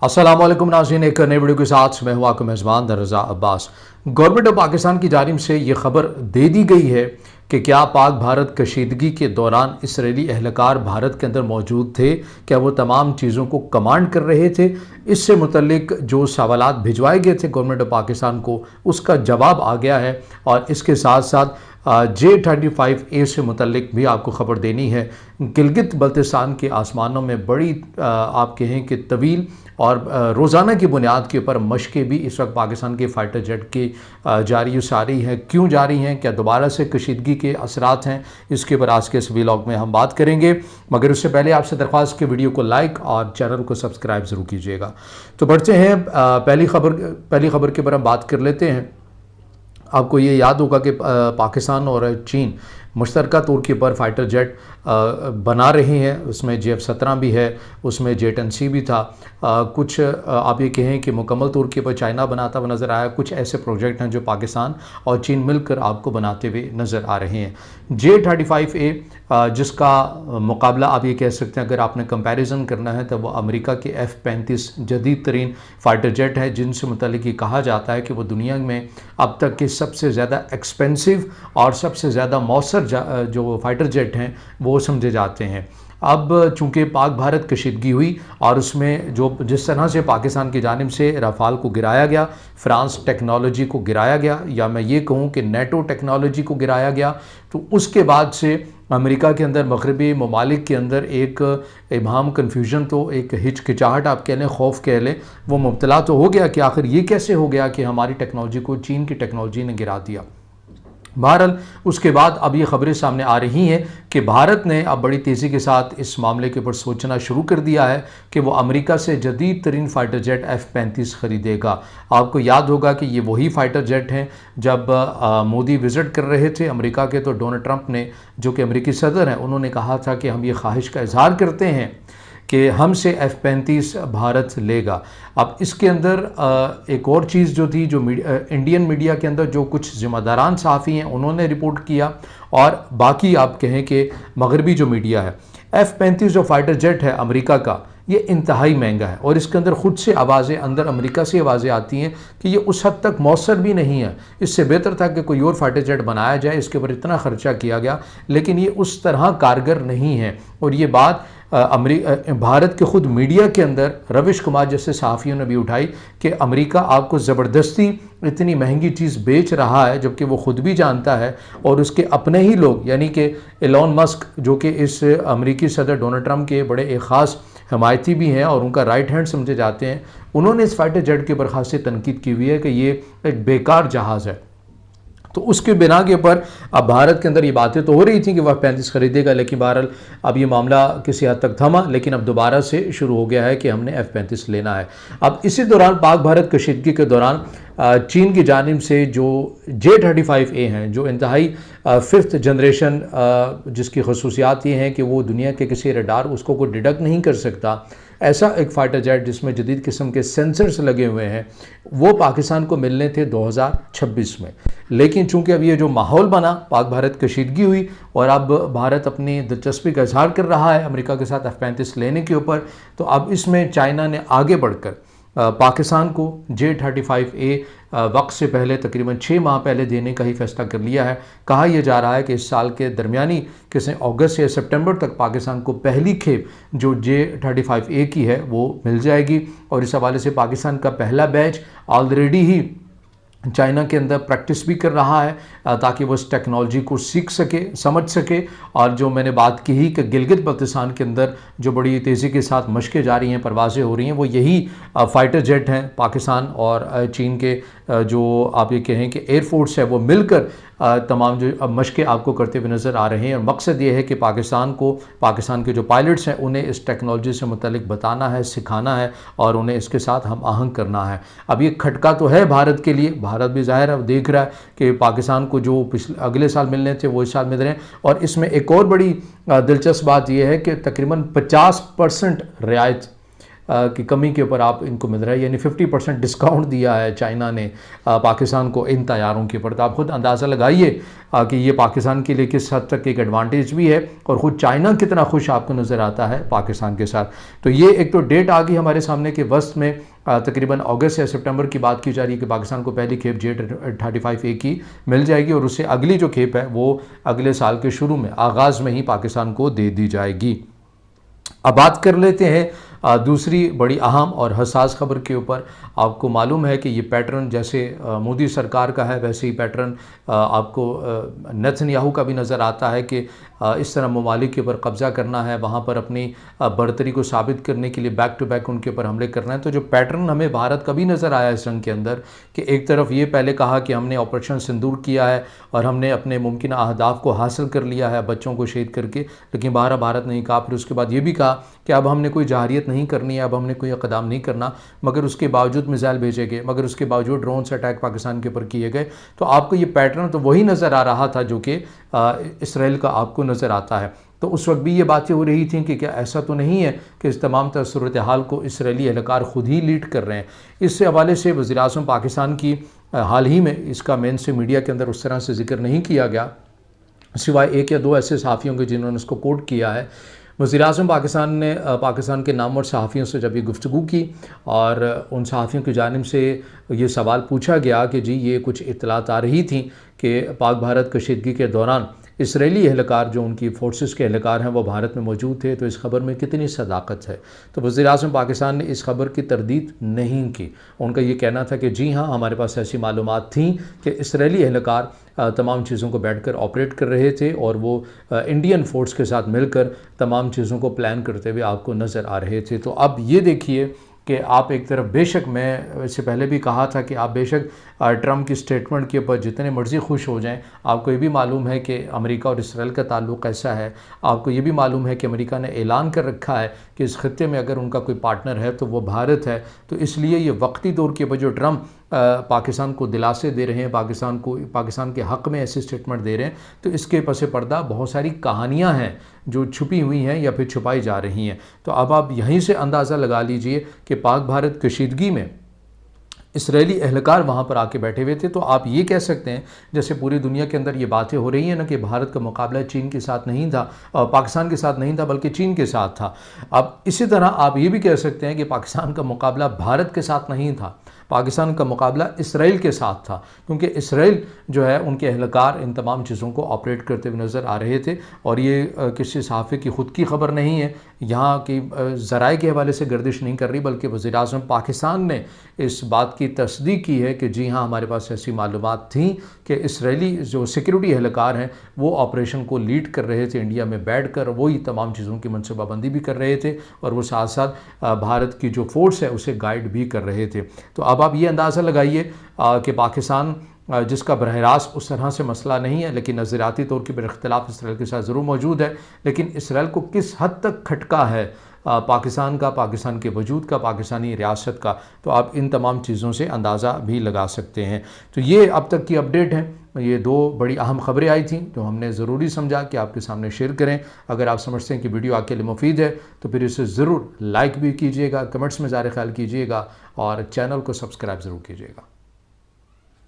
अस्सलाम वालेकुम नाज़रीन, एक नई वीडियो के साथ मैं हूं आपका मेज़बान रज़ा अब्बास। गवर्नमेंट ऑफ पाकिस्तान की जानिब से ये खबर दे दी गई है कि क्या पाक भारत कशीदगी के दौरान इसराइली एहलकार भारत के अंदर मौजूद थे, क्या वो तमाम चीज़ों को कमांड कर रहे थे। इससे मुतल्लिक जो सवालात भिजवाए गए थे गवर्नमेंट ऑफ पाकिस्तान को, उसका जवाब आ गया है। और इसके साथ साथ J-35A से मुतल्लिक भी आपको ख़बर देनी है। गिलगित बल्तिस्तान के आसमानों में बड़ी आप कहें कि तवील और रोज़ाना की बुनियाद के ऊपर मशक़ें भी इस वक्त पाकिस्तान के फ़ाइटर जेट की जारी सारी हैं। क्यों जारी हैं, क्या दोबारा से कशीदगी के असरात हैं, इसके ऊपर आज के इस व्लॉग में हम बात करेंगे। मगर उससे पहले आपसे दरख्वास्त कि वीडियो को लाइक और चैनल को सब्सक्राइब ज़रूर कीजिएगा। तो बढ़ते हैं पहली खबर के ऊपर हम बात कर लेते हैं। आपको ये याद होगा कि पाकिस्तान और चीन मुश्तरका तौर के ऊपर फ़ाइटर जेट बना रहे हैं। उसमें JF-17 भी है, उसमें J-10C भी था। कुछ आप ये कहें कि मुकम्मल तौर के ऊपर चाइना बनाता हुआ नज़र आया। कुछ ऐसे प्रोजेक्ट हैं जो पाकिस्तान और चीन मिलकर आपको बनाते हुए नज़र आ रहे हैं। J-35A जिसका मुकाबला आप ये कह सकते हैं, अगर आपने कंपैरिजन करना है तो वो अमेरिका के F-35 जदीद तरीन फ़ाइटर जेट है, जिनसे मुतल्लिक ये कहा जाता है कि वो दुनिया में अब तक के सबसे ज़्यादा एक्सपेंसिव और सबसे ज़्यादा मौसर जो फ़ाइटर जेट हैं वो समझे जाते हैं। अब चूँकि पाक भारत कशीदगी हुई और उसमें जो जिस तरह से पाकिस्तान की जानिब से रफ़ाल को गिराया गया, फ्रांस टेक्नोलॉजी को गिराया गया, या मैं ये कहूँ कि नेटो टेक्नोलॉजी को गिराया गया, तो उसके बाद से अमेरिका के अंदर, मगरबी ममालिक के अंदर एक इबहम, कन्फ्यूजन, तो एक हिचकिचाहट आप कह लें, खौफ कह लें, वो मुब्तला तो हो गया कि आखिर ये कैसे हो गया कि हमारी टेक्नोलॉजी को चीन की टेक्नोलॉजी ने गिरा दिया। बहरहाल उसके बाद अब ये खबरें सामने आ रही हैं कि भारत ने अब बड़ी तेज़ी के साथ इस मामले के ऊपर सोचना शुरू कर दिया है कि वो अमेरिका से जदीद तरीन फ़ाइटर जेट F-35 ख़रीदेगा। आपको याद होगा कि ये वही फ़ाइटर जेट हैं जब मोदी विज़िट कर रहे थे अमेरिका के, तो डोनाल्ड ट्रंप ने, जो कि अमेरिकी सदर हैं, उन्होंने कहा था कि हम ये ख्वाहिश का इजहार करते हैं कि हमसे F-35 भारत लेगा। अब इसके अंदर एक और चीज़ जो थी, जो इंडियन मीडिया के अंदर जो कुछ ज़िम्मेदारान सहाफ़ी हैं उन्होंने रिपोर्ट किया, और बाकी आप कहें कि मगरबी जो मीडिया है, F-35 जो फ़ाइटर जेट है अमेरिका का, ये इंतहाई महंगा है। और इसके अंदर ख़ुद से आवाज़ें, अंदर अमेरिका से आवाज़ें आती हैं कि ये उस हद तक मौसर भी नहीं है। इससे बेहतर था कि कोई और फाइटर जेट बनाया जाए, इसके ऊपर इतना ख़र्चा किया गया, लेकिन ये उस तरह कारगर नहीं है। और ये बात भारत के ख़ुद मीडिया के अंदर रविश कुमार जैसे सहाफ़ियों ने भी उठाई कि अमेरिका आपको ज़बरदस्ती इतनी महंगी चीज़ बेच रहा है, जबकि वो ख़ुद भी जानता है और उसके अपने ही लोग, यानी कि एलोन मस्क, जो कि इस अमेरिकी सदर डोनाल्ड ट्रंप के बड़े एक ख़ास हमायती भी हैं और उनका राइट हैंड समझे जाते हैं, उन्होंने इस फाइटर जेट के ऊपर खासी तनकीद की हुई है कि ये एक बेकार जहाज़ है। तो उसके बिना के ऊपर अब भारत के अंदर ये बातें तो हो रही थी कि वह F-35 खरीदेगा, लेकिन बहरहाल अब ये मामला किसी हद तक थमा, लेकिन अब दोबारा से शुरू हो गया है कि हमने F-35 लेना है। अब इसी दौरान पाक भारत कशीदगी के दौरान चीन की जानिब से जो J-35A हैं, जो इंतहाई 5th जनरेशन, जिसकी खसूसियात ये हैं कि वो दुनिया के किसी रडार उसको कोई डिटेक्ट नहीं कर सकता, ऐसा एक फ़ाइटर जेट जिसमें जदीद किस्म के सेंसर्स लगे हुए हैं, वो पाकिस्तान को मिलने थे 2026 में। लेकिन चूंकि अब ये जो माहौल बना, पाक भारत कशीदगी हुई और अब भारत अपनी दिलचस्पी का इजहार कर रहा है अमेरिका के साथ F-35 लेने के ऊपर, तो अब इसमें चाइना ने आगे बढ़कर पाकिस्तान को J-35A वक्त से पहले, तकरीबन 6 माह पहले देने का ही फैसला कर लिया है। कहा यह जा रहा है कि इस साल के दरमियानी किसी अगस्त या सितंबर तक पाकिस्तान को पहली खेप जो J-35A की है वो मिल जाएगी। और इस हवाले से पाकिस्तान का पहला बैच ऑलरेडी ही चाइना के अंदर प्रैक्टिस भी कर रहा है ताकि वो इस टेक्नोलॉजी को सीख सके, समझ सके। और जो मैंने बात की ही कि गिलगित बल्तिस्तान के अंदर जो बड़ी तेज़ी के साथ मशक़ें जारी हैं, परवाज़ें हो रही हैं, वो यही फ़ाइटर जेट हैं। पाकिस्तान और चीन के जो आप ये कहें कि एयरफोर्स है, वो मिलकर तमाम जो मशक़ें आपको करते हुए नज़र आ रहे हैं। और मकसद ये है कि पाकिस्तान के जो पायलट्स हैं उन्हें इस टेक्नोलॉजी से मुतल्लिक बताना है, सिखाना है और उन्हें इसके साथ हम आहंग करना है। अब ये खटका तो है भारत के लिए, भारत भी ज़ाहिर है देख रहा है कि पाकिस्तान को जो अगले साल मिलने थे वो इस साल मिल रहे हैं। और इसमें एक और बड़ी दिलचस्प बात यह है कि तकरीबन 50% रियायत की कमी के ऊपर आप इनको मिल रहा है, यानी 50% डिस्काउंट दिया है चाइना ने पाकिस्तान को इन तैयारों के ऊपर। तो आप खुद अंदाज़ा लगाइए कि ये पाकिस्तान के लिए किस हद तक एक एडवांटेज भी है, और ख़ुद चाइना कितना खुश आपको नज़र आता है पाकिस्तान के साथ। तो ये एक तो डेट आ गई हमारे सामने कि वस्त में तकरीबन अगस्त या सितंबर की बात की जा रही है कि पाकिस्तान को पहली खेप J-35A की मिल जाएगी, और उससे अगली जो खेप है वो अगले साल के शुरू में, आगाज़ में ही पाकिस्तान को दे दी जाएगी। अब बात कर लेते हैं दूसरी बड़ी अहम और हसास खबर के ऊपर। आपको मालूम है कि ये पैटर्न जैसे मोदी सरकार का है, वैसे ही पैटर्न आपको नेतन्याहू का भी नज़र आता है कि इस तरह ममालिक के ऊपर कब्ज़ा करना है, वहाँ पर अपनी बरतरी को साबित करने के लिए बैक टू बैक उनके ऊपर हमले करना है। तो जो पैटर्न हमें भारत का भी नज़र आया इस जंग के अंदर कि एक तरफ ये पहले कहा कि हमने ऑपरेशन सिंदूर किया है और हमने अपने मुमकिन अहदाफ को हासिल कर लिया है बच्चों को शहीद करके, लेकिन भारत नहीं कहा। फिर उसके बाद ये भी कहा कि अब हमने कोई जहारियत नहीं करनी है, अब हमने कोई इक़दाम नहीं करना, मगर उसके बावजूद मिसाइल भेजे गए, मगर उसके बावजूद ड्रोन से अटैक पाकिस्तान के ऊपर किए गए। तो आपको ये पैटर्न तो वही नज़र आ रहा था जो कि इसराइल का आपको नज़र आता है। तो उस वक्त भी ये बातें हो रही थी कि क्या ऐसा तो नहीं है कि इस तमाम सूरत हाल को इसराइली एहलकार ख़ुद ही लीड कर रहे हैं। इससे हवाले से वज़ीर-ए-आज़म पाकिस्तान की हाल ही में इसका मेन से मीडिया के अंदर उस तरह से जिक्र नहीं किया गया, सिवाय एक या दो ऐसे सहाफ़ियों के जिन्होंने उसको कोट किया है। वज़ीर-ए-आज़म पाकिस्तान ने पाकिस्तान के नामवर सहाफ़ियों से जब ये गुफ्तगू की और उन सहाफ़ियों की जानिब से ये सवाल पूछा गया कि जी ये कुछ इत्तलात आ रही थी कि पाक भारत कशीदगी के दौरान इसराइली एहलकार जो उनकी फ़ोर्सेस के एहलकार हैं वो भारत में मौजूद थे, तो इस खबर में कितनी सदाकत है। तो वज़ीर-ए-आज़म पाकिस्तान ने इस खबर की तरदीद नहीं की। उनका ये कहना था कि जी हाँ, हमारे पास ऐसी मालूमात थी कि इसराइली एहलकार तमाम चीज़ों को बैठकर ऑपरेट कर रहे थे और वो इंडियन फोर्स के साथ मिलकर तमाम चीज़ों को प्लान करते हुए आपको नज़र आ रहे थे। तो अब ये देखिए कि आप एक तरफ, बेशक मैं इससे पहले भी कहा था कि आप बेशक ट्रंप की स्टेटमेंट के ऊपर जितने मर्ज़ी खुश हो जाएं, आपको ये भी मालूम है कि अमेरिका और इसराइल का ताल्लुक़ कैसा है। आपको ये भी मालूम है कि अमेरिका ने ऐलान कर रखा है कि इस खत्ते में अगर उनका कोई पार्टनर है तो वो भारत है। तो इसलिए ये वक्ती दौर के ऊपर जो ट्रंप पाकिस्तान को दिलासे दे रहे हैं, पाकिस्तान के हक़ में ऐसी स्टेटमेंट दे रहे हैं, तो इसके पसे पर्दा बहुत सारी कहानियाँ हैं जो छुपी हुई हैं या फिर छुपाई जा रही हैं। तो अब आप यहीं से अंदाज़ा लगा लीजिए कि पाक भारत कशीदगी में इसराइली एहलकार वहाँ पर आके बैठे हुए थे। तो आप ये कह सकते हैं जैसे पूरी दुनिया के अंदर ये बातें हो रही हैं ना कि भारत का मुकाबला चीन के साथ नहीं था, पाकिस्तान के साथ नहीं था, बल्कि चीन के साथ था। अब इसी तरह आप ये भी कह सकते हैं कि पाकिस्तान का मुकाबला भारत के साथ नहीं था, पाकिस्तान का मुकाबला इसराइल के साथ था, क्योंकि इसराइल जो है उनके एहलकार इन तमाम चीज़ों को ऑपरेट करते हुए नज़र आ रहे थे। और ये किसी सहाफ़ी की ख़ुद की खबर नहीं है, यहाँ की ज़राए के हवाले से गर्दिश नहीं कर रही, बल्कि वज़ीर-ए-आज़म पाकिस्तान ने इस बात की तस्दीक की है कि जी हाँ, हमारे पास ऐसी मालूमात थी कि इसराइली जो सिक्योरिटी एहलकार हैं वो ऑपरेशन को लीड कर रहे थे इंडिया में बैठकर, वही तमाम चीज़ों की मनसूबाबंदी भी कर रहे थे और वो साथ साथ भारत की जो फोर्स है उसे गाइड भी कर रहे थे। तो अब आप ये अंदाज़ा लगाइए कि पाकिस्तान जिसका बरह रास्त उस तरह से मसला नहीं है, लेकिन नज़रियाती तौर पर इख्तिलाफ इसराइल के साथ ज़रूर मौजूद है, लेकिन इसराइल को किस हद तक खटका है पाकिस्तान का, पाकिस्तान के वजूद का, पाकिस्तानी रियासत का, तो आप इन तमाम चीज़ों से अंदाज़ा भी लगा सकते हैं। तो ये अब तक की अपडेट है। ये दो बड़ी अहम खबरें आई थी जो हमने ज़रूरी समझा कि आपके सामने शेयर करें। अगर आप समझते हैं कि वीडियो आपके लिए मुफीद है तो फिर इसे ज़रूर लाइक भी कीजिएगा, कमेंट्स में ज़ाहिर ख्याल कीजिएगा और चैनल को सब्सक्राइब ज़रूर कीजिएगा।